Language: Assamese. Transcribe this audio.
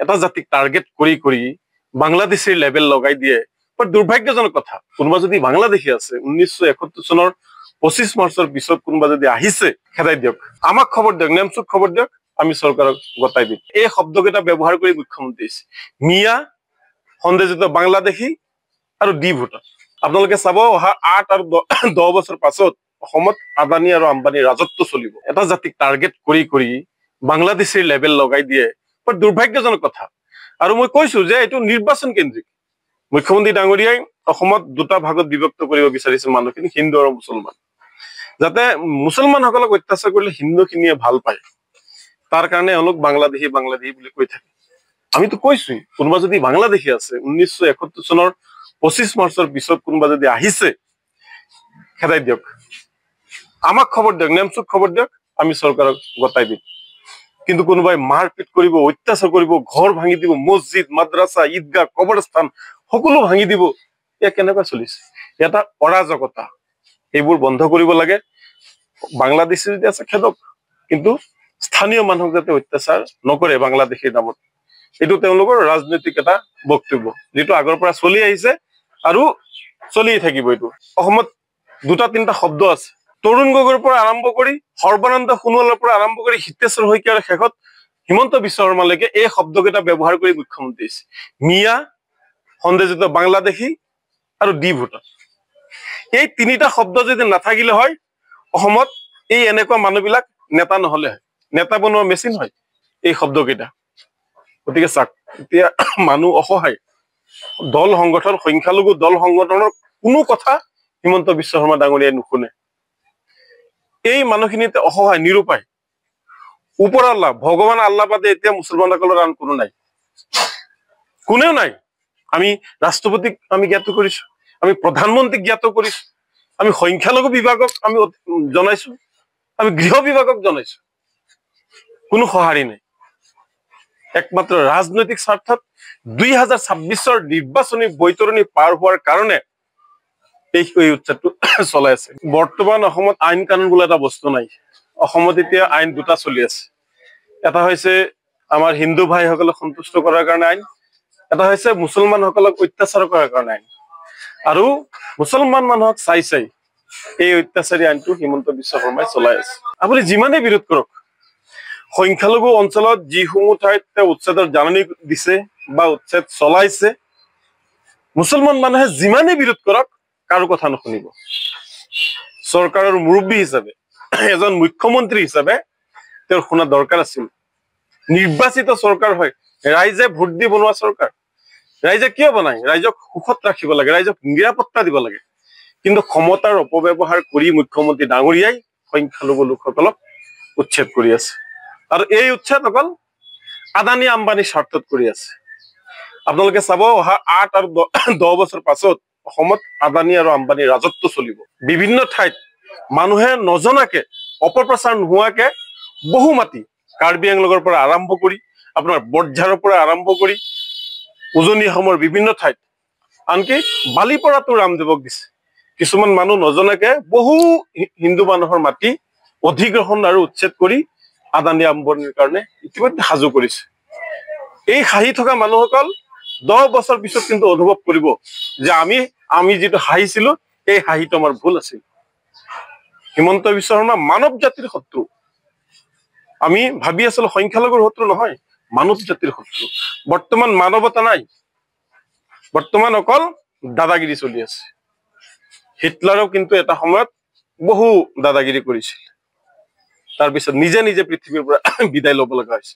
এটা জাতিক টাৰ্গেট কৰি বাংলাদেশেৰ লেভেল লগাই দিয়ে বৰ দুৰ্ভাগ্যজনক কথা। কোনোবা যদি বাংলাদেশী আছে 1971 চনৰ 25 মাৰ্চৰ পিছত কোনোবা যদি আহিছে খেদাই দিয়ক, আমাক খবৰ দিয়ক, নেমচুক খবৰ দিয়ক, আমি চৰকাৰক গতাই দিম। এই শব্দকেইটা ব্যৱহাৰ কৰি মুখ্যমন্ত্ৰী মিয়া সন্দেহযুক্ত বাংলাদেশী আৰু ডি ভোটাৰ। আপোনালোকে চাব অহা 8 আৰু 10 বছৰ পাছত অসমত আদানী আৰু আম্বানীৰ ৰাজত্ব চলিব। এটা জাতিক টাৰ্গেট কৰি বাংলাদেশেৰ লেভেল লগাই দিয়ে বৰ দুৰ্ভাগ্যজনক কথা। আৰু মই কৈছো যে এইটো নিৰ্বাচন কেন্দ্ৰিক। মুখ্যমন্ত্ৰী ডাঙৰীয়াই অসমত দুটা ভাগত বিভক্ত কৰিব বিচাৰিছে মানুহখিনি, হিন্দু আৰু মুছলমান, যাতে মুছলমানসকলক অত্যাচাৰ কৰিলে হিন্দুখিনিয়ে ভাল পায়, তাৰ কাৰণে এওঁলোক বাংলাদেশী বুলি কৈ থাকে। আমিতো কৈছোই কোনোবা যদি বাংলাদেশী আছে 1971 চনৰ 25 মাৰ্চৰ পিছত কোনোবা যদি আহিছে খেদাই দিয়ক, আমাক খবৰ দিয়ক, নেমচুক খবৰ দিয়ক, আমি চৰকাৰক গতাই দিম। কিন্তু কোনোবাই মাৰপিট কৰিব, অত্যাচাৰ কৰিব, ঘৰ ভাঙি দিব, মছজিদ, মাদ্ৰাছা, ঈদগাহ, কবৰস্থান সকলো ভাঙি দিব, এয়া কেনেকৈ চলিছে? এটা অৰাজকতা। এইবোৰ বন্ধ কৰিব লাগে। বাংলাদেশী যদি আছে খেদক, কিন্তু স্থানীয় মানুহক যাতে অত্যাচাৰ নকৰে বাংলাদেশীৰ নামত, এইটো তেওঁলোকৰ ৰাজনৈতিক এটা বক্তব্য, যিটো আগৰ পৰা চলি আহিছে আৰু চলিয়ে থাকিব। এইটো অসমত দুটা তিনিটা শব্দ আছে, তৰুণ গগৈৰ পৰা আৰম্ভ কৰি সৰ্বানন্দ সোণোৱালৰ পৰা আৰম্ভ কৰি হিতেশ্বৰ শইকীয়াৰ শেষত হিমন্ত বিশ্ব শৰ্মালৈকে এই শব্দকেইটা ব্যৱহাৰ কৰি মুখ্যমন্ত্ৰী মিয়া সন্দেহযুক্ত বাংলাদেশী আৰু ডি ভোটাৰ। এই তিনিটা শব্দ যদি নাথাকিলে হয় অসমত এই এনেকুৱা মানুহবিলাক নেতা নহলে হয়, নেতা বনোৱা মেচিন হয় এই শব্দকেইটা। গতিকে চাওক, এতিয়া মানুহ অসহায়, দল সংগঠন, সংখ্যালঘু দল সংগঠনৰ কোনো কথা হিমন্ত বিশ্ব শৰ্মা ডাঙৰীয়াই নুশুনে। এই মানুহখিনিতে অসহায়, নিৰুপায়। ওপৰ আল্লাহ, ভগৱান আল্লাহ বাদে এতিয়া মুছলমানসকলৰ আন কোনো নাই, কোনেও নাই। আমি ৰাষ্ট্ৰপতিক আমি জ্ঞাত কৰিছো, আমি প্ৰধানমন্ত্ৰীক জ্ঞাত কৰিছো, আমি সংখ্যালঘু বিভাগক আমি জনাইছো, আমি গৃহ বিভাগক জনাইছো, কোনো সঁহাৰি নাই। একমাত্ৰ ৰাজনৈতিক স্বাৰ্থত 2026 নিৰ্বাচনী বৈতৰণি পাৰ হোৱাৰ কাৰণে এই উৎসৱটো চলাই আছে। বৰ্তমান অসমত আইন কানুন বোলা এটা বস্তু নাই। অসমত এতিয়া আইন দুটা চলি আছে। এটা হৈছে আমাৰ হিন্দু ভাইসকলক সন্তুষ্ট কৰাৰ কাৰণে আইন, এটা হৈছে মুছলমানসকলক অত্যাচাৰ কৰাৰ কাৰণে আইন। আৰু মুছলমান মানুহক চাই এই অত্যাচাৰী আইনটো হিমন্ত বিশ্ব শৰ্মাই চলাই আছে। আপুনি যিমানেই বিৰোধ কৰক, সংখ্যালঘু অঞ্চলত যিসমূহ ঠাইত উচ্ছেদৰ জাননী দিছে বা উচ্ছেদ চলাইছে, মুছলমান মানুহে যিমানেই বিৰোধ কৰক কাৰো কথা নুশুনিব। চৰকাৰৰ মুৰব্বী হিচাপে, এজন মুখ্যমন্ত্ৰী হিচাপে তেওঁৰ শুনা দৰকাৰ আছিল। নিৰ্বাচিত চৰকাৰ হয়, ৰাইজে ভোট দি বনোৱা চৰকাৰ। ৰাইজে কিয় বনায়? ৰাইজক সুখত ৰাখিব লাগে, ৰাইজক নিৰাপত্তা দিব লাগে। কিন্তু ক্ষমতাৰ অপব্যৱহাৰ কৰি মুখ্যমন্ত্ৰী ডাঙৰীয়াই সংখ্যালঘু লোকসকলক উচ্ছেদ কৰি আছে। আৰু এই উচ্ছেদ অকল আদানী আম্বানীৰ স্বাৰ্থত কৰি আছে। আপোনালোকে চাব অহা 8 আৰু 10 বছৰ পাছত অসমত আদানী আৰু আম্বানীৰ ৰাজত্ব চলিব। বিভিন্ন ঠাইত মানুহে নজনাকে, অপপ্ৰচাৰ নোহোৱাকে বহু মাটি, কাৰ্বি আংলঙৰ পৰা আৰম্ভ কৰি আপোনাৰ বৰঝাৰৰ পৰা আৰম্ভ কৰি উজনি অসমৰ বিভিন্ন ঠাইত, আনকি বালিপৰাটো ৰামদেৱক দিছে। কিছুমান মানুহ নজনাকে বহু হিন্দু মানুহৰ মাটি অধিগ্ৰহণ আৰু উচ্ছেদ কৰি আদানী আম্বানীৰ কাৰণে ইতিমধ্যে সাজু কৰিছে। এই হাঁহি থকা মানুহসকল 10 বছৰ পিছত কিন্তু অনুভৱ কৰিব যে আমি যিটো হাঁহিছিলো এই হাঁহিটো আমাৰ ভুল আছিল। হিমন্ত বিশ্ব শৰ্মা মানৱ জাতিৰ শত্ৰু। আমি ভাবি আছিলো সংখ্যালঘুৰ শত্ৰু নহয়, মানৱ জাতিৰ শত্ৰু। বৰ্তমান মানৱতা নাই, বৰ্তমান অকল দাদাগিৰি চলি আছে। হিটলাৰেও কিন্তু এটা সময়ত বহু দাদাগিৰি কৰিছিল, তাৰপিছত নিজে নিজে পৃথিৱীৰ পৰা বিদায় ল'ব লগা হৈছে।